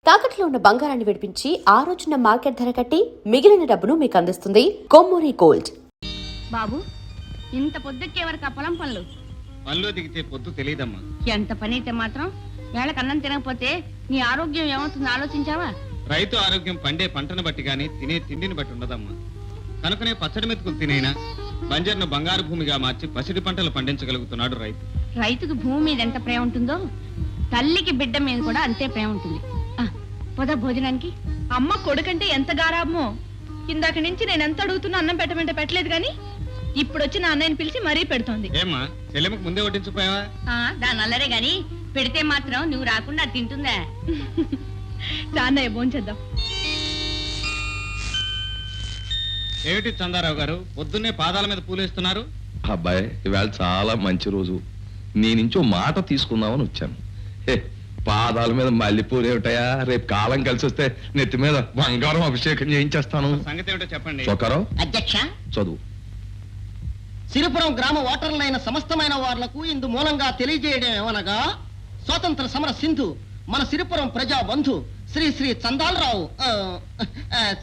తాకట్లో ఉన్న బంగారాన్ని విడిపించి ఆ రోజున మార్కెట్ ధర కట్టి మిగిలిన డబ్బును మీకు అందిస్తుంది కొమ్మూరి గోల్డ్. బాబు, ఇంత పొద్దుకే వరకు ఆ పొలం పనులు పనిలో దిగితే పొద్దు తెలియదమ్మా. ఎంత పని అయితే మాత్రం వేళకు అన్నం తినకపోతే నీ ఆరోగ్యం ఏమవుతుందో ఆలోచించావా? రైతు ఆరోగ్యం పండే పంటను బట్టి గాని తినే తిండిని బట్టి ఉండదమ్మా. కనుకనే పచ్చడి మెతుకులు తినైనా బంజర్ను బంగారు భూమిగా మార్చి పసిడి పంటలు పండించగలుగుతున్నాడు రైతు. రైతుకు భూమి మీద ఎంత ప్రేమ ఉంటుందో తల్లికి బిడ్డ మీద కూడా అంతే ప్రేమ ఉంటుంది. పోదా భోజనానికి. అమ్మ కొడుకంటే ఎంత గారాబమో. ఇందాక నుంచి నేను ఎంత అడుగుతున్నా అన్నం పెట్టమంటే పెట్టలేదు గాని ఇప్పుడు వచ్చి నా అన్నయ్యని పిలిచి మరీ పెడుతోంది. ఏమ్మా చెల్లెమ్మకు ముందే వడ్డించిపోయావా? దాని అల్లరే గాని పెడితే మాత్రం నువ్వు రాకుండా తింటుందా? చాన్నయ్య భోంచేద్దాం. ఏమిటి చందారావు గారు పొద్దున్నే పాదాల మీద పూలేస్తున్నారు? అబ్బాయి, ఇవాళ చాలా మంచి రోజు. నీ నుంచి మాట తీసుకుందామని వచ్చాను. పాదాల మీద మల్లెపూలు ఏమిటయా? రేపు కాలం కలిసి వస్తే నెత్తి మీద బంగారం అభిషేకం చేయించేస్తాను. సంగతి ఏమిటో చెప్పండి. చొక్కారావు అధ్యక్ష, చదువు. సిరిపురం గ్రామ ఓటర్లైన సమస్తమైన వార్లకు ఇందు మూలంగా తెలియజేయడం ఏమనగా, స్వాతంత్ర సమర సింధు మన సిరిపురం ప్రజా బంధు శ్రీ శ్రీ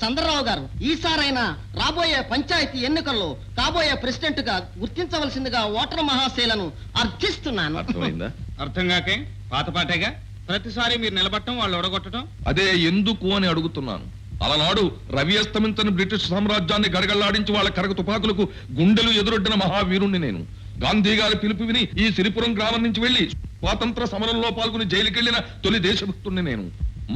చంద్రరావు గారు ఈసారైనా రాబోయే పంచాయతీ ఎన్నికల్లో కాబోయే ప్రెసిడెంట్ గా గుర్తించవలసిందిగా ఓటర్ మహాశైలను అర్థిస్తున్నాను. అర్థమైందా? అర్థం కాకే పాతపాటేగా ప్రతిసారి మీరు నిలబట్టడం వాళ్ళు ఒడగొట్టడం. అదే ఎందుకు అని అడుగుతున్నాను. అలనాడు రవి అస్తమించని బ్రిటిష్ సామ్రాజ్యాన్ని గడగళ్లాడించి వాళ్ళ కరగ తుపాకులకు గుండెలు ఎదురొడ్డిన మహావీరుణ్ణి నేను. గాంధీ గారి పిలుపు విని ఈ సిరిపురం గ్రామం నుంచి వెళ్లి స్వాతంత్ర సమరంలో పాల్గొని జైలుకెళ్లిన తొలి దేశభక్తుణ్ణి నేను.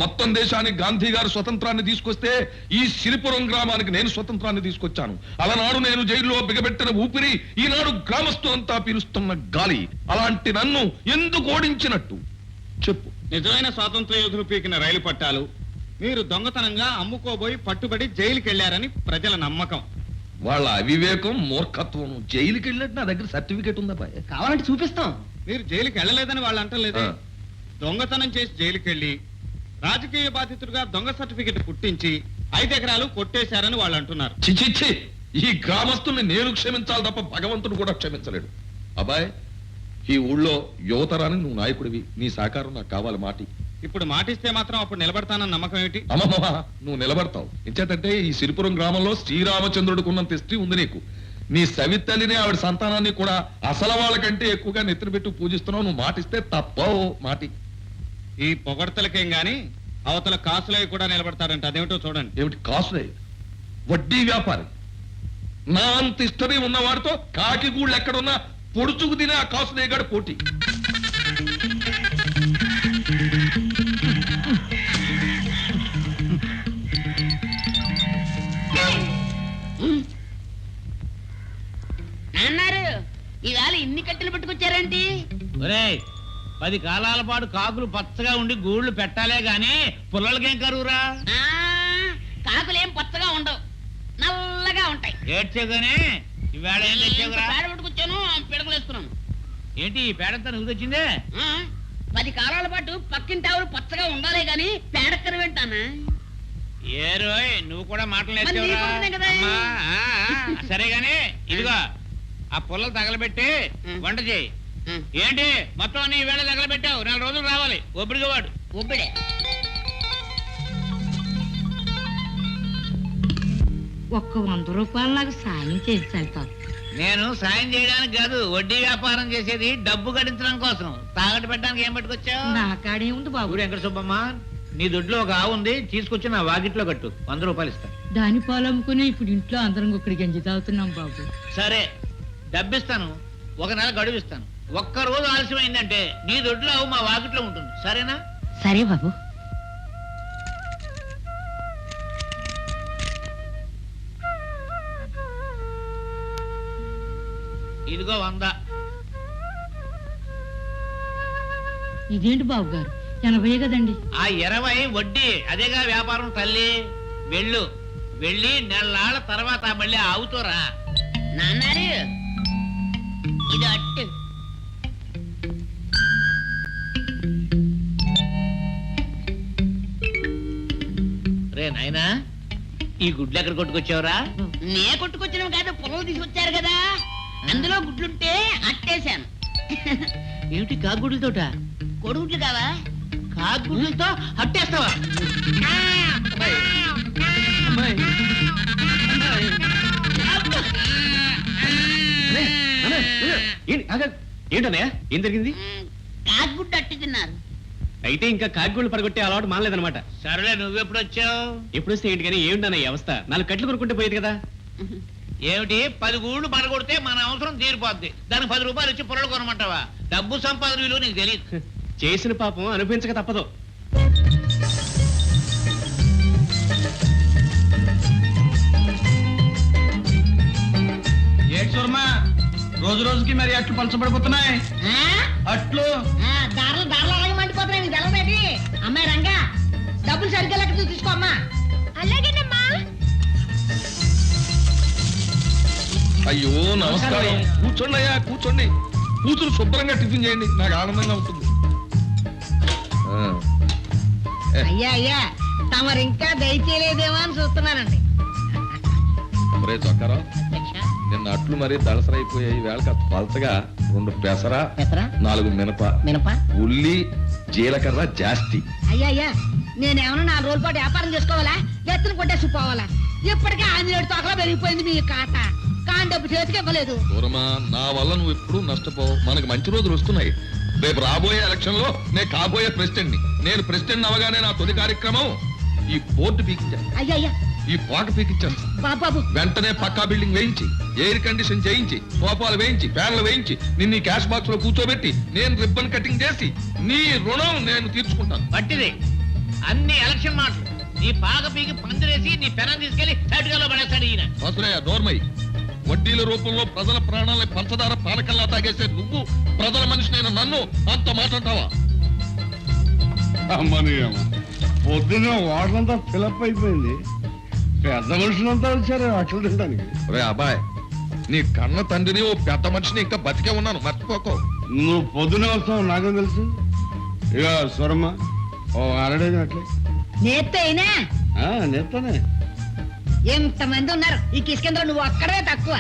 మొత్తం దేశానికి గాంధీ గారు స్వతంత్రాన్ని తీసుకొస్తే ఈ సిరిపురం గ్రామానికి నేను స్వతంత్రాన్ని తీసుకొచ్చాను. అలనాడు నేను జైల్లో బిగబెట్టిన ఊపిరి ఈనాడు గ్రామస్తులంతా పీలుస్తున్న గాలి. అలాంటి నన్ను ఎందుకు ఓడించినట్టు చెప్పు. నిజమైన స్వాతంత్ర యోధులు పీకిన రైలు పట్టాలు మీరు దొంగతనంగా అమ్ముకోబోయి పట్టుబడి జైలుకి వెళ్లారని ప్రజల నమ్మకం. వాళ్ళ అవివేకం, మూర్ఖత్వం. జైలుకి వెళ్ళినట్టు నా దగ్గర సర్టిఫికేట్ ఉందా? కావాలంటే చూపిస్తాం. మీరు జైలుకి వెళ్ళలేదని వాళ్ళు అంటలేదు. దొంగతనం చేసి జైలుకి వెళ్ళి రాజకీయ బాధితుడిగా దొంగ సర్టిఫికెట్ పుట్టించి 5 ఎకరాలు కొట్టేశారని వాళ్ళు అంటున్నారు. చిచిచ్చి, ఈ గ్రామస్తుల్ని నేను క్షమించాలి తప్ప భగవంతుడు కూడా క్షమించలేడు. అబ్బాయి, ఈ ఊళ్ళో యువతరానికి నువ్వు నాయకుడివి. నీ సహకారం నాకు కావాలి. మాటి ఇప్పుడు మాటిస్తే మాత్రం అప్పుడు నిలబడతానన్న నమ్మకం ఏమిటి? అమ్మమ్మ, నువ్వు నిలబడతావు. ఎంచేతంటే ఈ సిరిపురం గ్రామంలో శ్రీరామచంద్రుడికి ఉన్నంత హిస్టరీ ఉంది నీకు. నీ సవితల్లిని ఆవిడ సంతానాన్ని కూడా అసలు వాళ్ళకంటే ఎక్కువగా నెత్తిన పెట్టి పూజిస్తున్నావు. నువ్వు మాటిస్తే తప్పవు. మాటి. ఈ పొగడతలకేం గాని అవతల కాసులై కూడా నిలబడతారంట. అదేమిటో చూడండి. ఏమిటి కాసులే? వడ్డీ వ్యాపారి. నా అంత హిస్టరీ ఉన్నవాడితో కాకి గూళ్ళు ఎక్కడున్నా పొడుచుకు తినే ఆ కాసులేగాడు పోటీ. అన్నారు ఇవాళ ఇన్ని కట్టెలు పట్టుకొచ్చారేంటి? 10 కాలాల పాటు కాకులు పచ్చగా ఉండి గూళ్ళు పెట్టాలే గాని పుల్లలకేం కరువురా? కాకులేం పచ్చగా ఉండవు, నల్లగా ఉంటాయి. ఏడ్చేగానే ఈవేళ ఏం తెచ్చావురా? పేడ పట్టుకొచ్చాను, పిడకలు వేసుకున్నాను. ఏంటి ఈ పేడంతా నువ్వు తెచ్చిందే? 10 కాలాల పాటు పక్కింటి ఆవులు పచ్చగా ఉండాలి గాని పేడక్కర వింటానా? ఏ రోయ్, నువ్వు కూడా మాటలు మరి నీ నేర్చావురా? కొడుకునే కదా. అమ్మా, సరే గాని ఇదిగో ఆ పుల్లలు తగలబెట్టి వంట చేయి. ఏంటి మొత్తం అన్ని ఈవేళ తగలబెట్టావు? 4 రోజులు రావాలి. ఒబ్బడిగా వాడు ఒబ్బిడే. ఒక్క 100 రూపాయలు నాకు సాయం చేసి వెళ్తాను. నేను సాయం చేయడానికి కాదు, వడ్డీ వ్యాపారం చేసేది డబ్బు గడించడం కోసం. తాగట్టు పెట్టడానికి ఏం పట్టుకొచ్చావు? నా కాడే ఉంది బాబు. ఊరు వెంకట సుబ్బమ్మ, నీ దొడ్లో ఒక ఆవు ఉంది, తీసుకొచ్చి నా వాకిట్లో కట్టు. 100 రూపాయలు ఇస్తా. దాని పాలు అమ్ముకుని ఇప్పుడు ఇంట్లో అందరం ఒకటి గంజి తాగుతున్నాం బాబు. సరే, డబ్బిస్తాను. 1 నెల గడువు ఇస్తాను. 1 రోజు ఆలస్యమైందంటే నీ దొడ్లో ఆవు మా వాకిట్లో ఉంటుంది. సరేనా? సరే బాబు. ఇదిగో 100. ఇదేంటి బాబు గారు, 80 కదండి. ఆ 20 వడ్డీ. అదేగా వ్యాపారం తల్లి. వెళ్ళు, వెళ్ళి నెలల తర్వాత మళ్ళీ ఆవుతోరా. నాన్నారు ఇది అట్టు. రే నాయనా, ఈ గుడ్లు ఎక్కడ కొట్టుకొచ్చావురా? నే కొట్టుకొచ్చినవి కాదు, పొలం తీసుకొచ్చారు కదా, అందులో గుడ్లుంటే అట్టేశాను. ఏమిటి కాకుగుడ్లతోట? కొడుగుడ్లు కావా? కాకుగుడ్లతో అట్టేస్తావా? ఏంటన్నయ్య ఏం జరిగింది? కాకుగుడ్డు అట్టి తిన్నారు. అయితే ఇంకా కాకిగూళ్ళు పడగొట్టే అలవాటు మానలేదన్నమాట. సరేలే నువ్వెప్పుడు వచ్చావు? ఎప్పుడు వస్తే ఏంటి కానీ ఏమిటన్న ఈ అవస్థ? 4 కట్లు కొనుక్కుంటే పోయేది కదా. ఏమిటి 10 గూళ్ళు పడగొడితే మన అవసరం తీరిపోద్ది, దానికి 10 రూపాయలు ఇచ్చి పొరలు కొనమంటావా? డబ్బు సంపాదన విలువ నీకు తెలియదు. చేసిన పాపం అనుభవించక తప్పదు. రోజు రోజుకి మరి అట్లు పలచబడిపోతున్నాయి. అట్లు దారులు దారులు అలాగే మండిపోతున్నాయి. నీకు తెలవేటి అమ్మాయి రంగా డబ్బులు సరిగ్గా లెక్క తీసుకో అమ్మా. అలాగేనమ్మా. అయ్యో నమస్కారం. కూర్చోండి అయ్యా, కూర్చోండి. కూతురు శుభ్రంగా టిఫిన్ చేయండి, నాకు ఆనందంగా ఉంటుంది. అయ్యా అయ్యా తమరు ఇంకా దయచేయలేదేమో అని చూస్తున్నానండి. ఒరే చొక్కారావు, నిన్న అట్లు మరీ దళసరైపోయాయి. వేళ కాస్త పలచగా 2 పెసర, పెసరా 4 మినప, మినప ఉల్లి, జీలకర్ర జాస్తి. అయ్యా అయ్యా నేనేమన్నా 4 రోజుల పాటు వ్యాపారం చేసుకోవాలా? ఎత్తున కొట్టేసిపోవాలా? ఇప్పటికే 7 తోకలా పెరిగిపోయింది మీ కాట. కాని డబ్బు చేతికి ఇవ్వలేదు. దూరమా, నా వల్ల నువ్వు ఎప్పుడు నష్టపోవు. మనకు మంచి రోజులు వస్తున్నాయి. రేపు రాబోయే ఎలక్షన్ లో నేను కాబోయే ప్రెసిడెంట్ ని. నేను ప్రెసిడెంట్ అవగానే నా తొలి కార్యక్రమం ఈ బోర్డు పీకించాను, అయ్యా అయ్యా ఈ పాట పీకించాను. బాబు వెంటనే పక్కా బిల్డింగ్ వేయించి, ఎయిర్ కండిషన్ చేయించి, సోఫాలు వేయించి, ఫ్యాన్లు వేయించి, నిన్ను ఈ క్యాష్ బాక్స్ లో కూర్చోబెట్టి నేను రిబ్బన్ కటింగ్ చేసి నీ రుణం నేను తీర్చుకుంటాను. పట్టిది అన్ని ఎలక్షన్ మాటలు. నీ పాక పీకి పందిరేసి నీ పెనం తీసుకెళ్లి తటుకలో పడేస్తాడు ఈయన. అవసరయ్య నోర్మై. వడ్డీల రూపంలో ప్రజల ప్రాణాలని పంచదార పానకల్లా తాగేసే నువ్వు ప్రజల మనిషినైన నన్ను అంత మాట్లాడతావా? అమ్మని పొద్దున్న వాటంతా ఫిలప్ అయిపోయింది. పెద్ద మనుషులంతా వచ్చారు అట్లు తినడానికి. రే అబ్బాయ్, నీ కన్న తండ్రిని ఓ పెద్ద మనిషిని ఇంకా బతికే ఉన్నాను, మర్చిపోకో. నువ్వు పొద్దునే వస్తావు నాకేం తెలుసు. ఇక స్వరమ్మ ఓ అరడే అట్లే నేత్తే అయినా నేస్తానే. ఎంతమంది ఉన్నారు ఈ కిష్కేంద్ర, నువ్వు అక్కడే తక్కువ.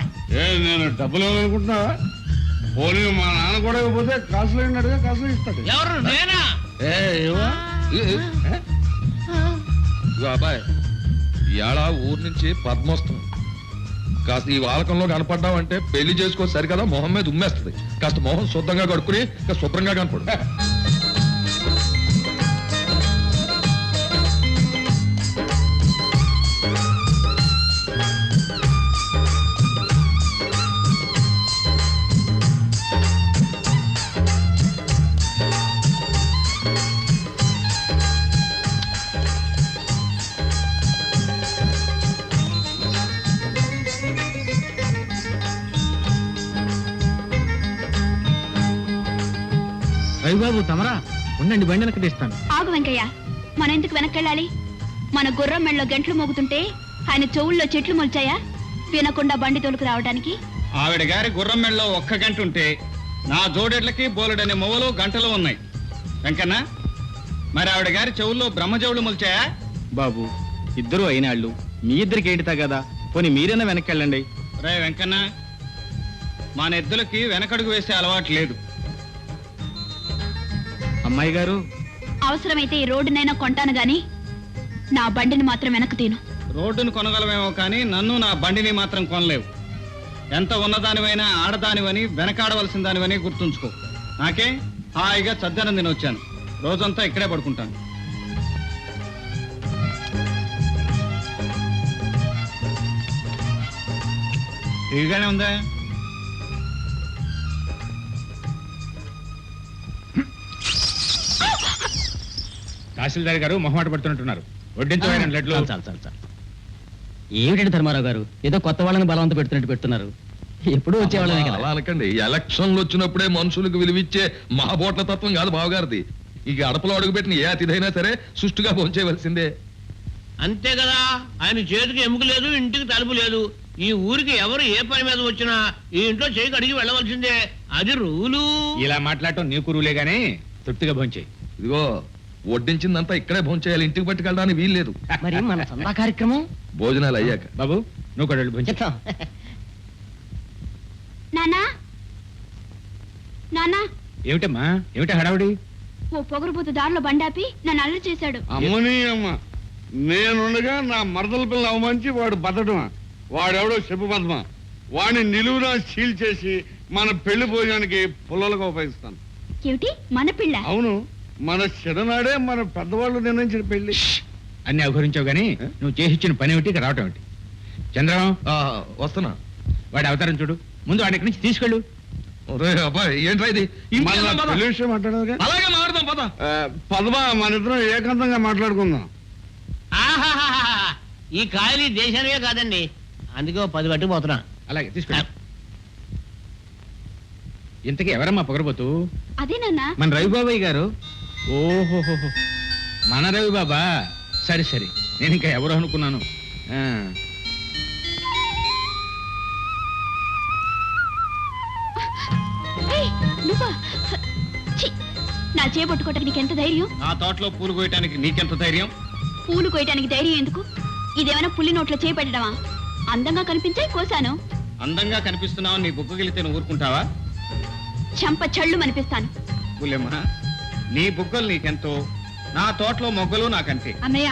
నేను డబ్బులు ఇవ్వాలనుకుంటున్నావా? పోనీ మా నాన్న కూడా ఇవ్వకపోతే కాసులు అడిగా కాసులు ఇస్తాడు. ఎవరు నేనా? ఇదిగో అబ్బాయ్, ఇవాళ ఊరు నుంచి పద్మోత్సవం. కాస్త ఈ వాలకంలో కనపడ్డావంటే పెళ్లి చేసుకో సరికదా మొహం మీద ఉమ్మేస్తుంది. కాస్త మొహం శుద్ధంగా కడుక్కుని శుభ్రంగా కనపడు. రవిబాబు తమరా ఉండండి, బండి వెనక్కి తీస్తాను. ఆగు వెంకయ్య, మన ఎందుకు వెనక్కెళ్ళాలి? మన గుర్రం మెళ్ళలో గంటలు మోగుతుంటే ఆయన చెవుల్లో చెట్లు మొలిచాయా వినకుండా బండి తోలుకు రావడానికి? ఆవిడ గారి గుర్రం మెళ్ళలో 1 గంట ఉంటే నా జోడెడ్లకి బోలెడనే మొవలు గంటలు ఉన్నాయి. వెంకన్న, మరి ఆవిడ గారి చెవుల్లో బ్రహ్మజవులు మొలిచాయా? బాబు ఇద్దరు అయినాళ్ళు, మీ ఇద్దరికి ఏంటి తగదా? పోనీ మీరైనా వెనక్కి. రే వెంకన్న, మన ఎద్దులకి వెనకడుగు వేసే అలవాటు లేదు. అమ్మాయి గారు, అవసరమైతే ఈ రోడ్డునైనా కొంటాను గాని నా బండిని మాత్రం వెనక్కు తీను. రోడ్డును కొనగలమేమో కానీ నన్ను నా బండిని మాత్రం కొనలేవు. ఎంత ఉన్నదానివైనా ఆడదానివని వెనకాడవలసిన దానివని గుర్తుంచుకో. నాకే హాయిగా చద్దనం తినొచ్చాను. రోజంతా ఇక్కడే పడుకుంటాను. ఇదిగానే ఉందా? తహసీల్దార్ గారు మొహమాట పడుతున్నట్టున్నారు. వడ్డించబోయిన లడ్లు. ఏమిటండి ధర్మారావు గారు, ఏదో కొత్త వాళ్ళని బలవంత పెడుతున్నట్టు పెడుతున్నారు. ఎప్పుడు వచ్చేవాళ్ళనే కదా. అలా అనకండి. ఎలక్షన్లు వచ్చినప్పుడే మనుషులకు విలువిచ్చే మహాబోట్ల తత్వం కాదు బావగారిది. ఇక అడపలో అడుగుపెట్టిన ఏ అతిథైనా సరే సుష్టుగా భోంచేయవలసిందే. అంతే కదా, ఆయన చేతికి ఎముక లేదు, ఇంటికి తలుపు లేదు. ఈ ఊరికి ఎవరు ఏ పని మీద వచ్చినా ఈ ఇంట్లో చేయి కడిగి వెళ్ళవలసిందే. అది రూలు. ఇలా మాట్లాడటం నీకు రూలే గానీ తృప్తిగా భోంచేయి. ఇదిగో వడ్డించిందంతా ఇక్కడే భోంచేయాలి, ఇంటికి పట్టుకెళ్ళడానికి వీల్లేదు. మరి మన సందా కార్యక్రమం భోజనాలు అయ్యాక. బాబు నువ్వు కూడా భోంచే. నానా నానా, ఏమిటమ్మా, ఏమిటా హడావుడి? ఓ పొగరుబోతు దారిలో బండాపి నన్ను అల్లరి చేశాడు. అమ్మని అమ్మ, నేనుండగా నా మరదల పిల్ల అవమానించి వాడు బతడమా? వాడెవడో చెప్పు పద్మ. వాడిని నిలువునా సీల్ చేసి మన పెళ్లి భోజనానికి పుల్లలుగా ఉపయోగిస్తాను. ఏమిటి మన పిల్ల? అవును, మన చిన్ననాడే మన పెద్దవాళ్ళు నిర్ణయించిన పెళ్లి. అన్ని అవహరించావు గానీ నువ్వు చేసి ఇచ్చిన పని ఏమిటి, ఇక్కడ రావటం ఏమిటి? చంద్రం, వస్తున్నా. వాడి అవతారం చూడు. ముందు వాడి ఇక్కడి నుంచి తీసుకెళ్ళు. ఒరే అబ్బాయి, ఏంట్రా ఇది? మన ఇంటికి వెళ్దాం, పద. పెళ్లి విషయం మాట్లాడదుగా. అలాగే మాట్లాడదాం పద. పదమా, మన ఇద్దరం ఏకాంతంగా మాట్లాడుకుందాం. ఈ కాయలు ఈ దేశానివే కాదండి, అందుకే 10 పట్టుకుపోతున్నా. అలాగే తీసుకెళ్ళు. ఇంతకీ ఎవరమ్మా పొగరబోతు? అదే నాన్న. మన రవిబాబాయ్ గారు. ఓహోహో, మన రవిబాబా. సరే సరే, నేను ఇంకా ఎవరు అనుకున్నాను. ఆ. ఏయ్, నువ్వా? ఛీ, నా చేపట్టుకోవటానికి నీకెంత ధైర్యం? నా తోటలో పూలు కోయటానికి నీకెంత ధైర్యం? పూలు కోయటానికి ధైర్యం ఎందుకు? ఇదేమైనా పులి నోట్లో చేపెట్టడమా? అందంగా కనిపించే కోసాను. అందంగా కనిపిస్తున్నావు, నీ బుగ్గగిలితే నువ్వు ఊరుకుంటావా? చంప చళ్ళు అనిపిస్తాను. పుల్లెమ్మ, నీ బుగ్గలు నీకెంతో, నా తోటలో మొగ్గలు నాకంతే. అన్నయ్య,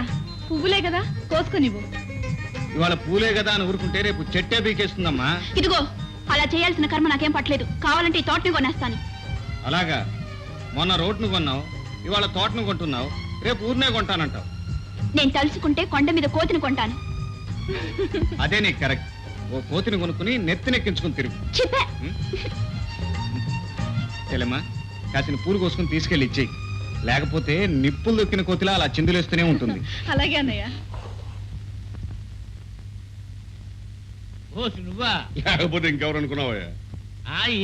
పువ్వులే కదా, కోసుకునివ్వు. ఇవాళ పూలే కదా అని ఊరుకుంటే రేపు చెట్టే బీకేస్తుందమ్మా. ఇదిగో, అలా చేయాల్సిన కర్మ నాకేం పట్టలేదు. కావాలంటే ఈ తోటని కొనేస్తాను. అలాగా? మొన్న రోడ్ను కొన్నావు, ఇవాళ తోటను కొంటున్నావు, రేపు ఊరినే కొంటానంటావు. నేను తలుచుకుంటే కొండ మీద కోతిని కొంటాను. అదే నీకు కరెక్ట్. ఓ కోతిని కొనుక్కుని నెత్తినెక్కించుకుని తిరుగు. చెప్పా. చెల్లెమ్మా, కాసిన పూలు కోసుకుని తీసుకెళ్ళి ఇచ్చేయి. లేకపోతే నిప్పులు దొక్కిన కోతిలా అలా చిందులేస్తూనే ఉంటుంది. అలాగే అన్నయ్య. ఓ నువ్వా? లేకపోతే ఇంకెవరు అనుకున్నావయ్యా?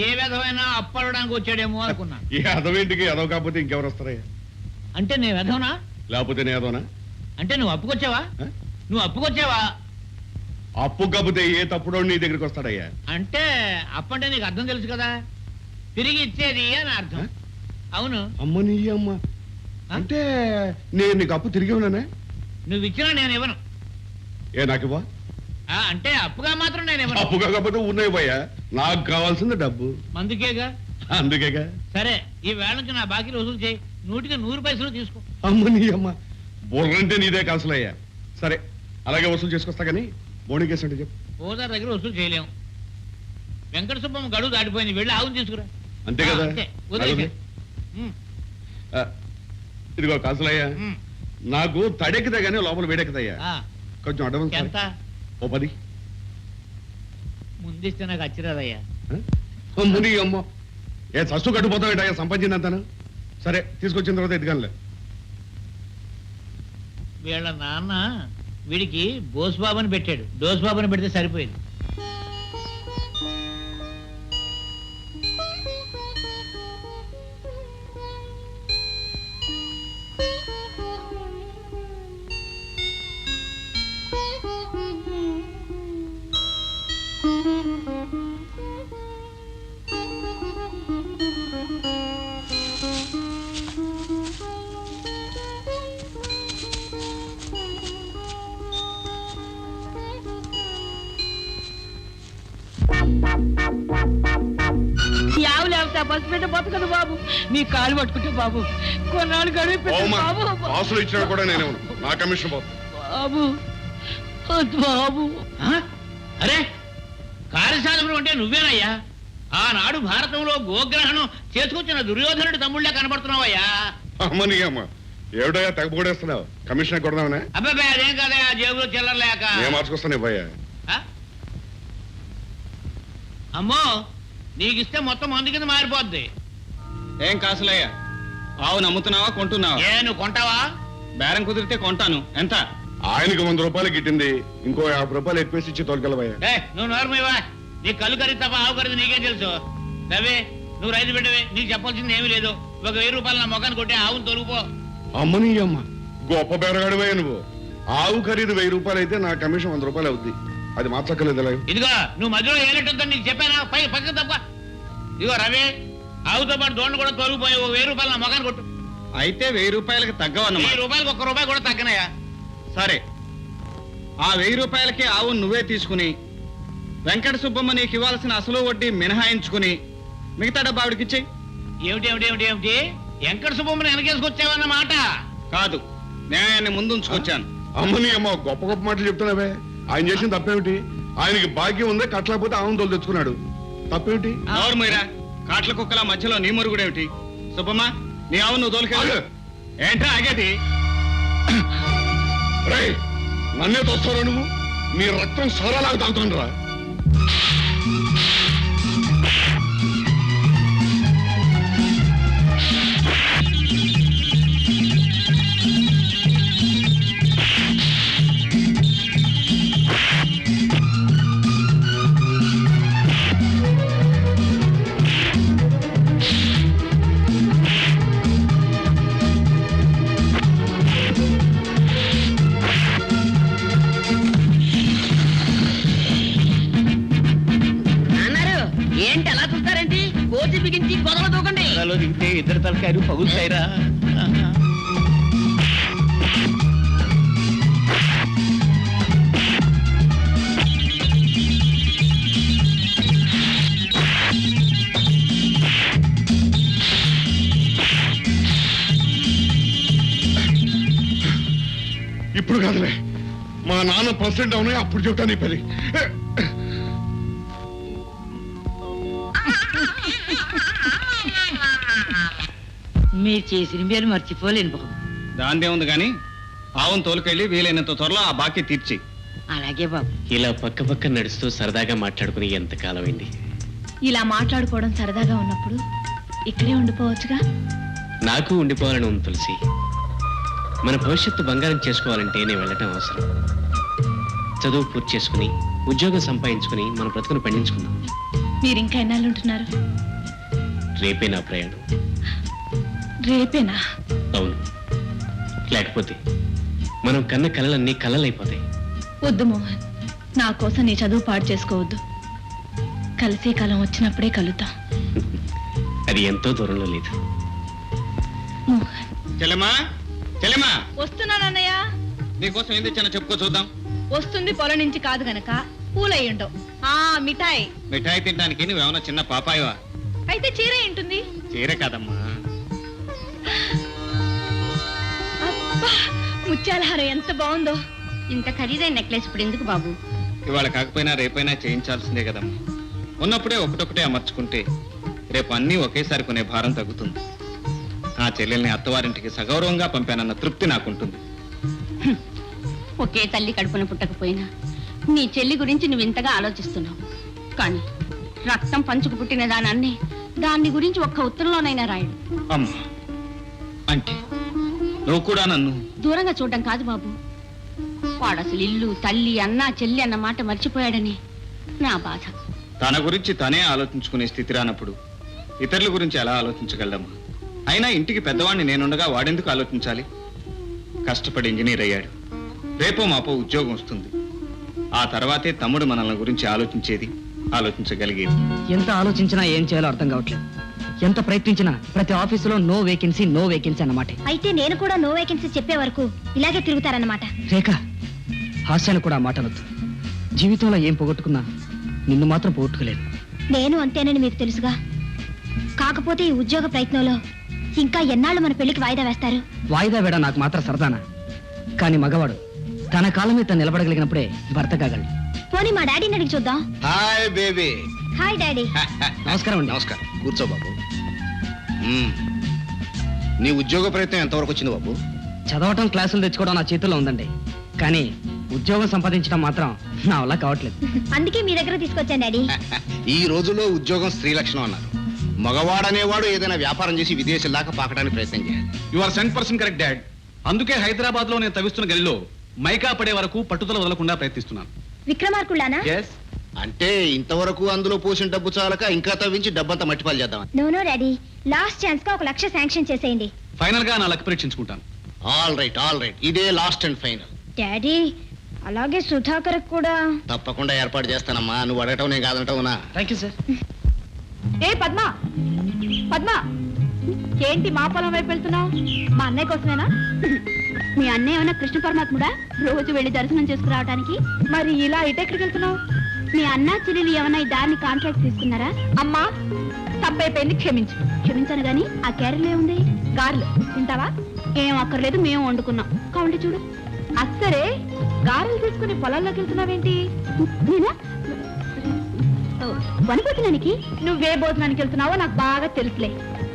ఏ విధమైన అప్పడడానికి వచ్చాడేమో అనుకున్నా. ఈ అదవేంటికి అదవ కాకపోతే ఇంకెవరు వస్తారయ్యా? అంటే నేను విధవనా? లేకపోతే నేదోనా? అంటే నువ్వు అప్పుకొచ్చావా? ఆ? నువ్వు అప్పుకొచ్చావా? అప్పు కాకపోతే ఏ తప్పుడో నీ దగ్గరికి వస్తాడయ్యా? అంటే అప్పంటే నీకు అర్థం తెలుసు కదా, తిరిగి ఇచ్చేది అని అర్థం. అవును. అమ్మ నీ అమ్మ, అంటే నేను నీకు అప్పు తిరిగి ఉన్నానే? నువ్వు ఇచ్చినా నేను ఇవ్వను. ఏ నాకు ఇవ్వ? అంటే అప్పుగా మాత్రం నేను ఇవ్వను. అప్పు కాకపోతే ఉన్నాయి పోయా, నాకు కావాల్సింది డబ్బు. అందుకేగా. అందుకేగా. సరే, ఈ వేళ నుంచి నా బాకీలు వసూలు చేయి. 100 పైసలు తీసుకో. అమ్మ నీ అమ్మ, బుర్రంటే నీదే కాసులయ్యా. సరే, అలాగే వసూలు చేసుకొస్తా కానీ బోణి కేసు అంటే చెప్పు. ఓదార్ దగ్గర వసూలు చేయలేము. వెంకట సుబ్బమ్మ గడువు దాటిపోయింది, వెళ్ళి ఆవును తీసుకురా. అంతే కదా? అంతే, వదిలేసేయ్. ఆ, ఇదిగో కాసులయ్యా, నాకు తడెక్కుతా గానీ లోపల వేడెక్కుతాయ్యా. కొంచెం అడ్వాన్స్ ఎంత? ఓ 10. ముందిస్తే నాకు అచ్చిరాదయ్యా. అమ్మ నీ అమ్మ, ఏ సస్సు కట్టుపోతావు సంపాదించిందంతాను. సరే, తీసుకొచ్చిన తర్వాత ఎదిగానులే. వీళ్ళ నాన్న వీడికి బోస్బాబుని పెట్టాడు, డోస్బాబుని పెడితే సరిపోయింది. యావు లేకపోతే బస్సు మీద బతకదు బాబు. నీ కాలు పట్టుకుంటే బాబు, కొన్నాళ్ళు గడువు పెట్టు బాబు. కాసులు ఇచ్చినా కూడా నేనే నా కమిషన్ పోతుంది. బాబు, వద్దు బాబు. అరే, కార్యశాలలో అంటే నువ్వేనయ్యా? ఆనాడు భారతంలో గోగ్రహణం చేసుకొచ్చిన దుర్యోధనుడి తమ్ముళ్ళే కనబడుతున్నావయ్యా. అమ్మ నీ అమ్మ, ఏమిటయ్యా తెగపోడేస్తున్నావు? కమిషన్ కొడదామనే? అబ్బాయి అదేం కాదయ్యా, జేబులో చిల్లరలేక. నేను మార్చుకొస్తాను ఇవ్వయ్యా. అమ్మో, నీకిస్తే మొత్తం మందు కింద మారిపోద్ది. ఏం కాసులయ్యా, ఆవు నమ్ముతున్నావా కొంటున్నావా? నువ్వు కొంటావా? బేరం కుదిరితే కొంటాను. ఎంత? ఆయనకి 100 రూపాయలు గిట్టింది, ఇంకో 50 రూపాయలు ఎక్కువేసి ఇచ్చి తోలుకెళ్ళవయ్యా. నువ్వు నోరమివా? నీ కళ్ళు ఖరీదు తప్ప ఆవు ఖరీదు నీకేం తెలుసు? రవి, నువ్వు రైతు బిడ్డవే, నీకు చెప్పాల్సింది ఏమీ లేదు. 1000 రూపాయలు నా మొఖాన్ని కొట్టి ఆవును తొలుగుపో. అమ్మ నీ అమ్మ, గొప్ప బేరగాడివయ్యా నువ్వు. ఆవు ఖరీదు 1000 రూపాయలు అయితే నా కమిషన్ 100 రూపాయలు అవుద్ది. అది మార్చక్కర్లేదు. ఇదిగో, నువ్వు మధ్యలో ఏనట్టుందని నీకు చెప్పానా? పక్కన తప్ప. ఇదిగో రవి, ఆవుతో పాటు దోండ కూడా తొలగిపోయి 1000 రూపాయలు నా మొఖాన్ని కొట్టు. అయితే 1000 రూపాయలకి తగ్గవన్నమాట. 1000 రూపాయలకు 1 రూపాయి కూడా తగ్గనయా. సరే, ఆ 1000 రూపాయలకి ఆవు నువ్వే తీసుకుని వెంకట సుబ్బమ్మ నీకు ఇవ్వాల్సిన అసలు వడ్డీ మినహాయించుకుని మిగతా డబ్బు ఆవిడకి ఇచ్చేయి. ఏమిటి? వెంకట సుబ్బమ్మని వెనకేసుకొచ్చావన్నమాట? కాదు, న్యాయాన్ని ముందుంచుకొచ్చాను. అమ్మని అమ్మ, గొప్ప గొప్ప మాటలు చెప్తున్నావే. ఆయన చేసిన తప్పేమిటి? ఆయనకి భాగ్యం ఉందే, కట్టలేకపోతే ఆవును తోలు తెచ్చుకున్నాడు. తప్పేమిటి? ఎవరు మీరా కాట్ల కుక్కల మధ్యలో నీ మురుగుడేమిటి? సుబ్బమ్మ, నీ ఆవు నువ్వు తోలుకెళ్ళు. ఏంట్రా ఆగేది? రేయ్, నన్నే తోస్తారా నువ్వు? నీ రక్తం సోరాలాగా తాగుతుండ్రా. అన్నారు ఏంటి అలా చూస్తారేంటి? కోచి బిగించి గొడవ దూకండి. దిగితే ఇద్దరు తలకాయలు పగులుతాయిరా. ఇప్పుడు కాదులే, మా నాన్న ప్రెసిడెంట్ అవునాయి అప్పుడు చెప్తాను నీ పని. మీరు చేసిన మీరు మర్చిపోలేను బాబు. దాందే ఉంది కానీ ఆవును తోలుకెళ్ళి వీలైనంత త్వరలో ఆ బాకీ తీర్చి. అలాగే బాబు. ఇలా పక్క పక్క నడుస్తూ సరదాగా మాట్లాడుకుని ఎంతకాలం అయింది. ఇలా మాట్లాడుకోవడం సరదాగా ఉన్నప్పుడు ఇక్కడే ఉండిపోవచ్చుగా. నాకు ఉండిపోవాలని ఉంది తులసి. మన భవిష్యత్తు బంగారం చేసుకోవాలంటే నేను వెళ్ళటం అవసరం. చదువు పూర్తి చేసుకుని ఉద్యోగం సంపాదించుకుని మన బ్రతుకును పండించుకుందాం. మీరు ఇంకా ఎన్నాళ్ళు ఉంటున్నారు? రేపే నా ప్రయాణం. రేపేనా? అవును, లేకపోతే మనం కన్న కలలన్నీ కలలైపోతాయి. వద్దు మోహన్, నా కోసం నీ చదువు పాడు చేసుకోవద్దు. కలిసే కాలం వచ్చినప్పుడే కలుద్దాం. అది ఎంతో దూరంలో లేదు. మోహన్. చెల్లెమ్మా, చెల్లెమ్మా, వస్తున్నానన్నయ్య. నీకోసం ఏం తెచ్చానో చెప్పుకో చూద్దాం. వస్తుంది పొలం నుంచి కాదు గనక పూలయ్యుండవు. మిఠాయి. మిఠాయి తినడానికి నువ్వేమన్నా చిన్న పాపాయవా? అయితే చీర ఉంటుంది. చీర కాదమ్మా. అబ్బా, ముత్యాల హారం ఎంత బాగుందో. ఇంత ఖరీదైన నెక్లెస్ ఇప్పుడు ఎందుకు బాబు? ఇవాళ కాకపోయినా రేపైనా చేయించాల్సిందే కదమ్మా. ఉన్నప్పుడే ఒకటొకటే అమర్చుకుంటే రేపు అన్నీ ఒకేసారి కొనే భారం తగ్గుతుంది. ఆ చెల్లెల్ని అత్తవారింటికి సగౌరవంగా పంపానన్న తృప్తి నాకుంటుంది. ఒకే తల్లి కడుపున పుట్టకపోయినా నీ చెల్లి గురించి నువ్వు ఇంతగా ఆలోచిస్తున్నావు. కానీ రక్తం పంచుకు పుట్టిన దాన్ని గురించి ఒక్క ఉత్తరంలోనైనా రాయడు. అమ్మా, అంటే నువ్వు కూడా నన్ను దూరంగా చూడడం కాదు బాబు. వాడు అసలు ఇల్లు, తల్లి, అన్న, చెల్లి అన్న మాట మర్చిపోయాడని నా బాధ. తన గురించి తనే ఆలోచించుకునే స్థితి రానప్పుడు ఇతరుల గురించి ఎలా ఆలోచించగలమ్మా? అయినా ఇంటికి పెద్దవాడిని నేనుండగా వాడెందుకు ఆలోచించాలి? కష్టపడి ఇంజనీర్ అయ్యాడు. రేపో మాపో ఉద్యోగం వస్తుంది. ఆ తర్వాతే తమ్ముడు మనల్ని గురించి ఆలోచించేది, ఆలోచించగలిగేది. ఎంత ఆలోచించినా ఏం చేయాలో అర్థం కావట్లేదు. ఎంత ప్రయత్నించినా ప్రతి ఆఫీసులో నో వేకెన్సీ అన్నమాట. అయితే నేను కూడా నో వేకెన్సీ చెప్పే వరకు ఇలాగే తిరుగుతారన్నమాట. రేఖ, హాస్యాన్ని కూడా మాట అనొద్దు. జీవితంలో ఏం పోగొట్టుకున్నా నిన్ను మాత్రం పోగొట్టుకోలేదు. నేను అంతేనని మీకు తెలుసుగా. కాకపోతే ఈ ఉద్యోగ ప్రయత్నంలో ఇంకా ఎన్నాళ్ళు మన పెళ్లికి వాయిదా వేస్తారు? వాయిదా వేడ నాకు మాత్రం సరదానా? కానీ మగవాడు తన కాలం మీద నిలబడగలిగినప్పుడే భర్త కాగలడు. పోనీ మా డాడీని అడిగి చూద్దాం. Hi baby. Hi daddy. నమస్కారం అండి. నమస్కారం, కూర్చో బాబు. నీ ఉద్యోగ ప్రయత్నం ఎంతవరకు వచ్చింది బాబు? చదవటం, క్లాసులు తెచ్చుకోవడం నా చేతుల్లో ఉందండి. కానీ ఉద్యోగం సంపాదించడం మాత్రం నా వల్ల కావట్లేదు. అందుకే మీ దగ్గర తీసుకొచ్చాను డాడీ. ఈ రోజుల్లో ఉద్యోగం స్త్రీ లక్షణం అన్నారు. మగవాడనేవాడు ఏదైనా వ్యాపారం చేసి విదేశాల దాకా పాకడానికి ప్రయత్నం చేయాలి. You are 100% correct dad. అందుకే హైదరాబాద్ లో నేను తవిస్తున్న గలిలో మైకా పడే వరకు పట్టుదల వదలకుండా ప్రయత్నిస్తున్నాను. విక్రమార్కుళ్ళానా? అంటే ఇంతవరకు అందులో పోసిన డబ్బు చాలక ఇంకా తవ్వించి డబ్బంతా మట్టిపాలు చేద్దాం. నో డాడీ, లాస్ట్ ఛాన్స్ గా 1 లక్ష శాంక్షన్ చేసేయండి. ఫైనల్ గా నా లక్ పరీక్షించుకుంటాను. ఆల్ రైట్, ఇదే లాస్ట్ అండ్ ఫైనల్. డాడీ, అలాగే సుధాకర్ కూడా తప్పకుండా ఏర్పాటు చేస్తానమ్మా. నువ్వు అడగటం నేను కాదంటావునా? Thank you sir. ఏ పద్మా, పద్మా, ఏంటి మా పొలం వైపు వెళ్తున్నావు? మా అన్నయ్య కోసమేనా? మీ అన్నయ్య ఏమన్నా కృష్ణ పరమాత్ముడా రోజు వెళ్ళి దర్శనం చేసుకురావడానికి? మరి ఇలా ఇటెక్కడికి వెళ్తున్నావు? మీ అన్న చెల్లెలు ఏమన్నా ఈ దారిని కాంట్రాక్ట్ తీసుకున్నారా? అమ్మా, తప్పైపోయింది, క్షమించు. క్షమించాను గాని ఆ క్యారెల్ ఏముంది? గారెలు తింటావా? ఏం అక్కర్లేదు, మేము వండుకున్నాం. కావండి చూడు. అస్సరే, గారెలు తీసుకుని పొలాల్లోకి వెళ్తున్నావేంటి? నేనా? వనభోజనానికి నువ్వే భోజనానికి వెళ్తున్నావో నాకు బాగా తెలుసులే.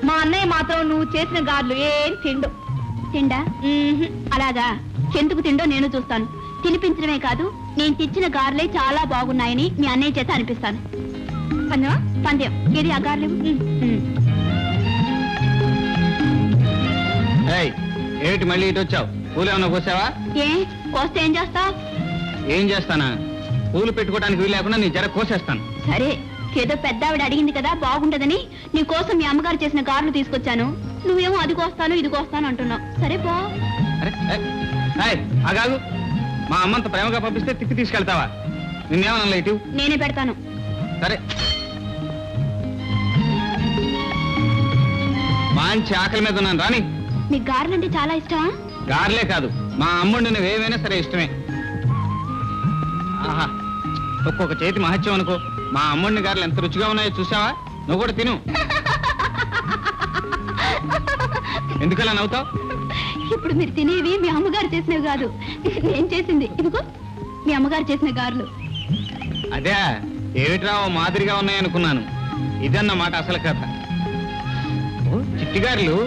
మా అన్నయ్య మాత్రం నువ్వు చేసిన గారెలు ఏం తిండు. తిండా? అలాగా, ఎందుకు తిండో నేను చూస్తాను. తినిపించడమే కాదు, నేను తెచ్చిన గారెలే చాలా బాగున్నాయని మీ అన్నయ్య చేత అనిపిస్తాను. పందెమా? పందెం. ఏది ఆ గారెలు? ఏమిటి మళ్ళీ ఇటు వచ్చావు? పూలు ఏమన్నా కోసావా? ఏ కోస్తే ఏం చేస్తావు? ఏం చేస్తానా? పూలు పెట్టుకోవడానికి వీలు లేకుండా నీ జర కోసేస్తాను. సరే, ఏదో పెద్ద ఆవిడ అడిగింది కదా బాగుంటదని నీ కోసం మీ అమ్మగారు చేసిన గారెలు తీసుకొచ్చాను. నువ్వేమో అది కోస్తాను ఇది కోస్తాను అంటున్నావు. సరే పో. అగాగు, మా అమ్మంత ప్రేమగా పంపిస్తే తిప్పి తీసుకెళ్తావా? నిన్నేమన్నా ఇటు? నేనే పెడతాను. సరే, మంచి ఆకలి మీద ఉన్నాను రాని. మీకు గారెలంటే చాలా ఇష్టమా? గార్లే కాదు, మా అమ్ముండి నువ్వేమైనా సరే ఇష్టమే. ఆహా, ఒక్కొక్క చేతి మహత్యం అనుకో. మా అమ్ముడిని గారెలు ఎంత రుచిగా ఉన్నాయో చూసావా? నువ్వు కూడా తిను. ఎందుకలా నవ్వుతావు? ఇప్పుడు మీరు తినేవి మీ అమ్మగారు చేసినవి కాదు, నేను చేసింది. ఇదిగో మీ అమ్మగారు చేసిన గారెలు. అదే ఏమిట్రా ఓ మాదిరిగా ఉన్నాయనుకున్నాను. ఇదన్నమాట అసలు కథ. ఓ, చిట్టి గారెలు.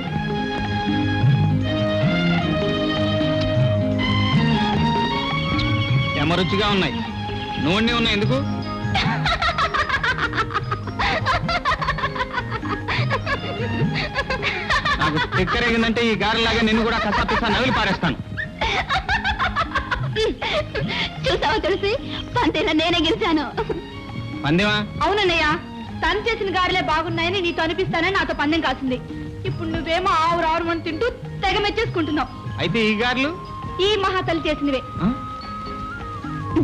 ఎమ రుచిగా ఉన్నాయి. నూనె ఉన్నాయి. ఎందుకు? నాకు తిక్కరేగిందంటే ఈ గారెలాగా నిన్ను కూడా కసాపిస్తా నవిలి పారేస్తాను. చూసావా తులసి, పంతేలా నేనే గెలిచాను. పందెమా? అవునన్నయ్య, తను చేసిన గారెలే బాగున్నాయని నీతో అనిపిస్తానని నాతో పందెం కాసింది. ఇప్పుడు నువ్వేమో ఆవురు ఆవురు అని తింటూ తెగ మెచ్చేసుకుంటున్నావు. అయితే ఈ గారెలు ఈ మహాతల్లి చేసినవే. ఆ?